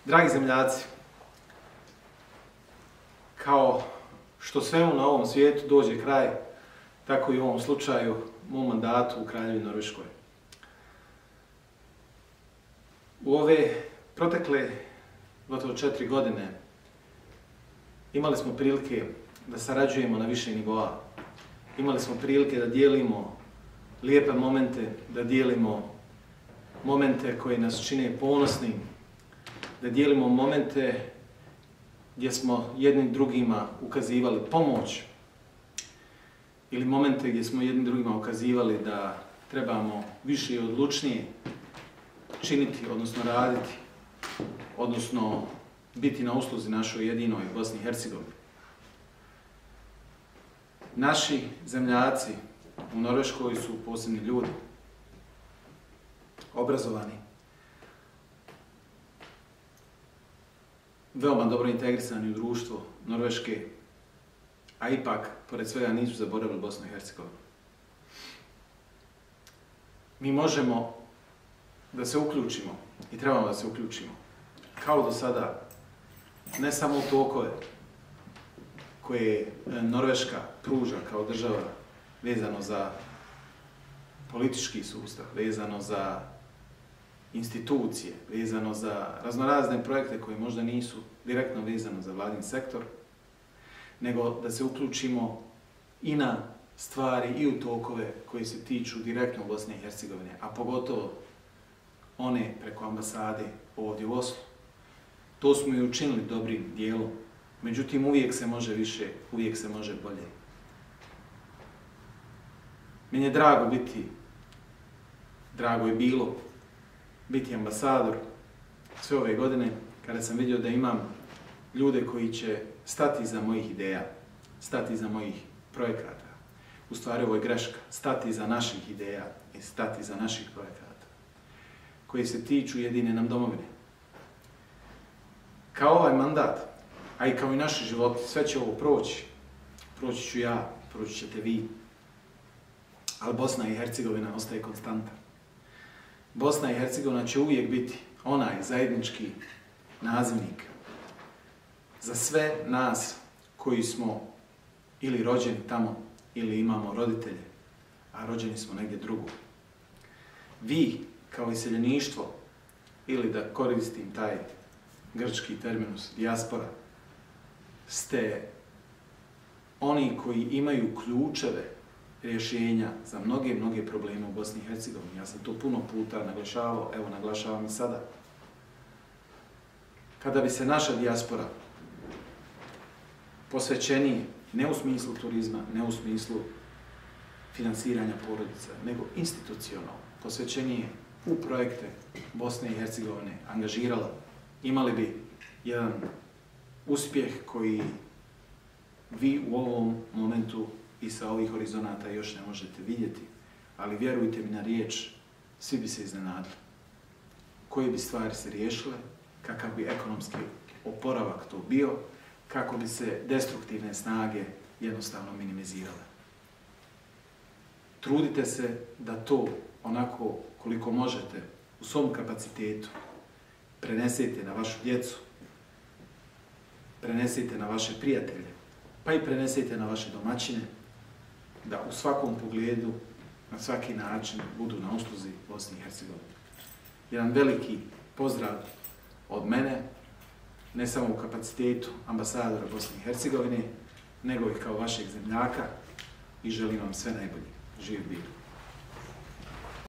Dragi zemljaci, kao što svemu na ovom svijetu dođe kraj, tako i u ovom slučaju, mom mandatu u Kraljevini Norveškoj. U ove protekle gotovo 4 godine imali smo prilike da sarađujemo na više nivoa. Imali smo prilike da dijelimo lijepe momente, da dijelimo momente koji nas čine ponosnim, da dijelimo momente gdje smo jednim drugima ukazivali pomoć ili momente gdje smo jednim drugima ukazivali da trebamo više i odlučnije činiti, odnosno raditi, odnosno biti na usluzi našoj jedinoj Bosni i Hercegovini. Naši zemljaci u Norveškoj su posebni ljudi, obrazovani, veoma dobro integrisani u društvo Norveške, a ipak, pored svega, nisu zaboravili Bosnu i Hercegovinu. Mi možemo da se uključimo i trebamo da se uključimo, kao do sada, ne samo u tokove koje Norveška pruža kao država vezano za politički sustav, vezano za institucije, vezano za raznorazne projekte koji možda nisu direktno vezano za vladin sektor, nego da se uključimo i na stvari i u tokove koji se tiču direktno Bosne i Hercegovine, a pogotovo one preko ambasade ovdje u Oslu. To smo i učinili dobrim dijelom, međutim uvijek se može više, uvijek se može bolje. Meni je drago je bilo biti ambasador sve ove godine kada sam vidio da imam ljude koji će stati iza mojih ideja, stati iza mojih projekata. U stvari ovo je greška, stati iza naših ideja i stati iza naših projekata koji se tiču jedine nam domovine. Kao ovaj mandat, a i kao i naši životi, sve će ovo proći. Proći ću ja, proći ćete vi, ali Bosna i Hercegovina ostaje konstanta. Bosna i Hercegovina će uvijek biti onaj zajednički nazivnik za sve nas koji smo ili rođeni tamo ili imamo roditelje, a rođeni smo negdje drugo. Vi, kao iseljeništvo, ili da koristim taj grčki terminus, dijaspora, ste oni koji imaju ključeve rješenja za mnoge probleme u Bosni i Hercegovini. Ja sam to puno puta naglašavao, evo naglašavam i sada. Kada bi se naša dijaspora posvećenije, ne u smislu turizma, ne u smislu finansiranja porodica, nego institucionalno, posvećenije u projekte Bosne i Hercegovine angažirala, imali bi jedan uspjeh koji vi u ovom momentu i sa ovih horizonata još ne možete vidjeti, ali vjerujte mi na riječ, svi bi se iznenadili. Koje bi stvari se riješile, kakav bi ekonomski oporavak to bio, kako bi se destruktivne snage jednostavno minimizirale. Trudite se da to onako koliko možete u svom kapacitetu prenesete na vašu djecu, prenesete na vaše prijatelje, pa i prenesete na vaše domaćine, da u svakom pogledu, na svaki način budu na usluzi Bosni i Hercegovini. Jedan veliki pozdrav od mene, ne samo u kapacitetu ambasadora Bosne i Hercegovine, nego i kao vašeg zemljaka i želim vam sve najbolje. Živ bili.